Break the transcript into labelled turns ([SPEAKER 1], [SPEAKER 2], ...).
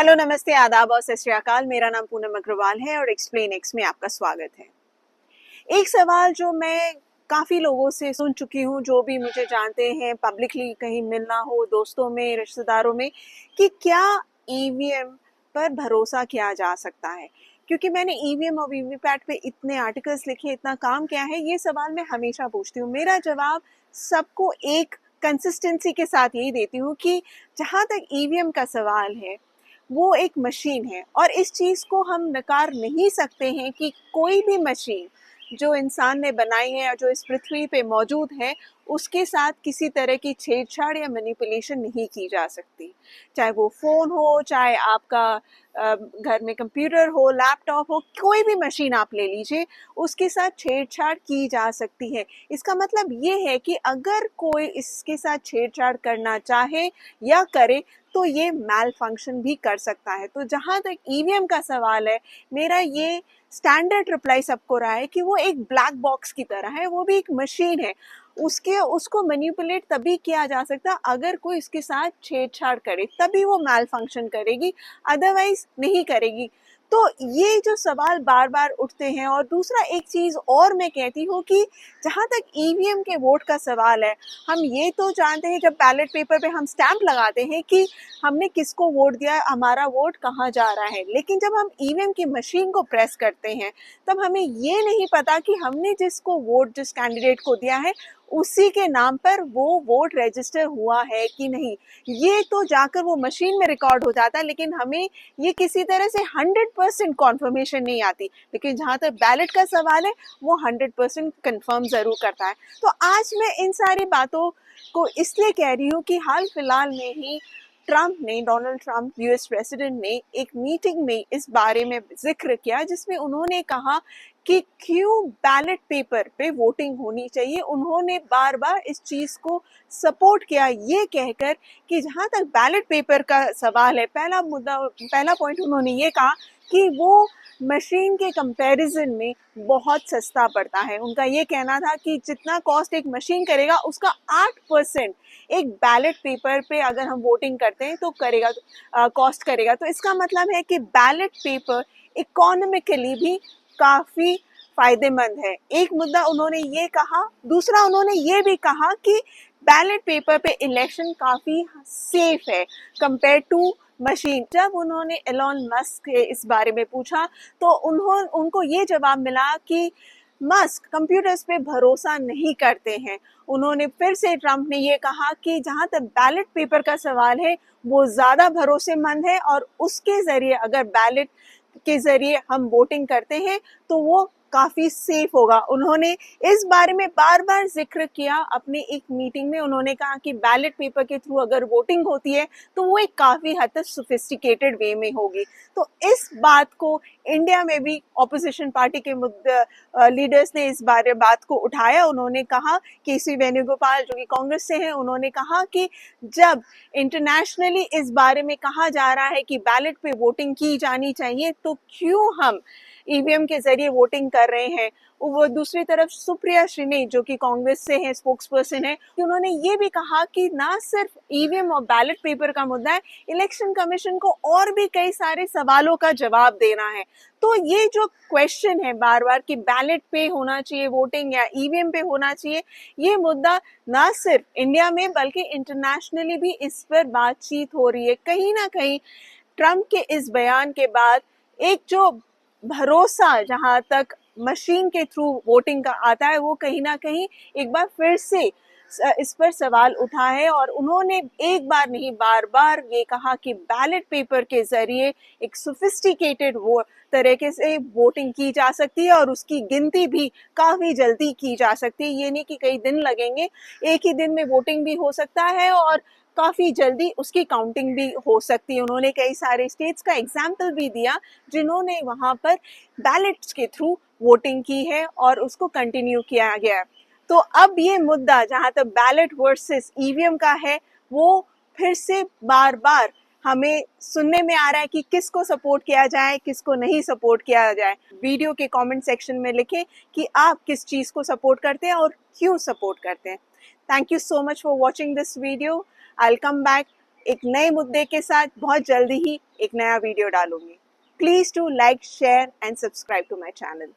[SPEAKER 1] Hello, नमस्ते, आदाब और सत श्री अकाल। मेरा नाम पूनम अग्रवाल है और एक्सप्लेन एक्स में आपका स्वागत है। एक सवाल जो मैं काफ़ी लोगों से सुन चुकी हूँ, जो भी मुझे जानते हैं, पब्लिकली कहीं मिलना हो, दोस्तों में, रिश्तेदारों में, कि क्या ईवीएम पर भरोसा किया जा सकता है? क्योंकि मैंने ईवीएम और वीवीपैट पे इतने आर्टिकल्स लिखे, इतना काम किया है, ये सवाल मैं हमेशा पूछती हूँ। मेरा जवाब सबको एक कंसिस्टेंसी के साथ यही देती हूँ कि जहाँ तक ईवीएम का सवाल है, वो एक मशीन है और इस चीज़ को हम नकार नहीं सकते हैं कि कोई भी मशीन जो इंसान ने बनाई है और जो इस पृथ्वी पे मौजूद है, उसके साथ किसी तरह की छेड़छाड़ या मैनिपुलेशन नहीं की जा सकती। चाहे वो फ़ोन हो, चाहे आपका घर में कंप्यूटर हो, लैपटॉप हो, कोई भी मशीन आप ले लीजिए, उसके साथ छेड़छाड़ की जा सकती है। इसका मतलब ये है कि अगर कोई इसके साथ छेड़छाड़ करना चाहे या करे, तो ये मैल फंक्शन भी कर सकता है। तो जहाँ तक ईवीएम का सवाल है, मेरा ये स्टैंडर्ड रिप्लाई सबको रहा है कि वो एक ब्लैक बॉक्स की तरह है, वो भी एक मशीन है। उसको मैनिपुलेट तभी किया जा सकता अगर कोई इसके साथ छेड़छाड़ करे, तभी वो मैल फंक्शन करेगी, अदरवाइज नहीं करेगी। तो ये जो सवाल बार बार उठते हैं। और दूसरा एक चीज़ और मैं कहती हूँ कि जहाँ तक ईवीएम के वोट का सवाल है, हम ये तो जानते हैं जब बैलेट पेपर पे हम स्टैंप लगाते हैं कि हमने किसको वोट दिया है, हमारा वोट कहाँ जा रहा है। लेकिन जब हम ईवीएम की मशीन को प्रेस करते हैं, तब हमें ये नहीं पता कि हमने जिसको वोट, जिस कैंडिडेट को दिया है, उसी के नाम पर वो वोट रजिस्टर हुआ है कि नहीं। ये तो जाकर वो मशीन में रिकॉर्ड हो जाता है, लेकिन हमें ये किसी तरह से 100% कॉन्फर्मेशन नहीं आती। लेकिन जहाँ तक बैलेट का सवाल है, वो 100% कंफर्म ज़रूर करता है। तो आज मैं इन सारी बातों को इसलिए कह रही हूँ कि हाल फिलहाल में ही डोनाल्ड ट्रंप यूएस प्रेसिडेंट ने एक मीटिंग में इस बारे में जिक्र किया, जिसमें उन्होंने कहा कि क्यों बैलेट पेपर पे वोटिंग होनी चाहिए। उन्होंने बार बार इस चीज़ को सपोर्ट किया, ये कहकर कि जहाँ तक बैलेट पेपर का सवाल है, पहला पॉइंट उन्होंने ये कहा कि वो मशीन के कंपैरिजन में बहुत सस्ता पड़ता है। उनका ये कहना था कि जितना कॉस्ट एक मशीन करेगा, उसका 8% एक बैलेट पेपर पे अगर हम वोटिंग करते हैं तो कॉस्ट करेगा। तो इसका मतलब है कि बैलेट पेपर इकोनॉमिकली भी काफ़ी फायदेमंद है। एक मुद्दा उन्होंने ये कहा। दूसरा उन्होंने ये भी कहा कि बैलेट पेपर पे इलेक्शन काफ़ी सेफ है कंपेयर टू मशीन। जब उन्होंने एलॉन मस्क से इस बारे में पूछा, तो उनको ये जवाब मिला कि मस्क कंप्यूटर्स पे भरोसा नहीं करते हैं। उन्होंने फिर से, ट्रंप ने ये कहा कि जहाँ तक बैलेट पेपर का सवाल है, वो ज़्यादा भरोसेमंद है और उसके ज़रिए, अगर बैलेट के ज़रिए हम वोटिंग करते हैं, तो वो काफ़ी सेफ होगा। उन्होंने इस बारे में बार बार जिक्र किया अपने एक मीटिंग में। उन्होंने कहा कि बैलेट पेपर के थ्रू अगर वोटिंग होती है, तो वो एक काफ़ी हद तक सोफिस्टिकेटेड वे में होगी। तो इस बात को इंडिया में भी ऑपोजिशन पार्टी के लीडर्स ने इस बात को उठाया। उन्होंने कहा, केसी वेणुगोपाल जो कि कांग्रेस से हैं, उन्होंने कहा कि जब इंटरनेशनली इस बारे में कहा जा रहा है कि बैलेट पे वोटिंग की जानी चाहिए, तो क्यों हम ईवीएम के जरिए वोटिंग कर रहे हैं। वो दूसरी तरफ सुप्रिया श्रीने जो कि कांग्रेस से हैं, स्पोक्स पर्सन है, उन्होंने ये भी कहा कि ना सिर्फ ईवीएम और बैलेट पेपर का मुद्दा है, इलेक्शन कमीशन को और भी कई सारे सवालों का जवाब देना है। तो ये जो क्वेश्चन है बार बार कि बैलेट पे होना चाहिए वोटिंग या ईवीएम पे होना चाहिए, ये मुद्दा ना सिर्फ इंडिया में बल्कि इंटरनेशनली भी इस पर बातचीत हो रही है। कहीं ना कहीं ट्रंप के इस बयान के बाद एक जो भरोसा जहां तक मशीन के थ्रू वोटिंग का आता है, वो कहीं ना कहीं एक बार फिर से इस पर सवाल उठा है। और उन्होंने एक बार नहीं, बार बार ये कहा कि बैलेट पेपर के जरिए एक सोफिस्टिकेटेड वो तरीके से वोटिंग की जा सकती है और उसकी गिनती भी काफ़ी जल्दी की जा सकती है। ये नहीं कि कई दिन लगेंगे, एक ही दिन में वोटिंग भी हो सकता है और काफ़ी जल्दी उसकी काउंटिंग भी हो सकती है। उन्होंने कई सारे स्टेट्स का एग्जाम्पल भी दिया जिन्होंने वहाँ पर बैलेट्स के थ्रू वोटिंग की है और उसको कंटिन्यू किया गया है। तो अब ये मुद्दा जहाँ तक बैलेट वर्सेस ईवीएम का है, वो फिर से बार बार हमें सुनने में आ रहा है कि किसको सपोर्ट किया जाए, किसको नहीं सपोर्ट किया जाए। वीडियो के कमेंट सेक्शन में लिखें कि आप किस चीज़ को सपोर्ट करते हैं और क्यों सपोर्ट करते हैं। Thank you so much for watching this video. I'll come back एक नए मुद्दे के साथ बहुत जल्दी ही एक नया वीडियो डालूंगी। Please to like, share and subscribe to my channel.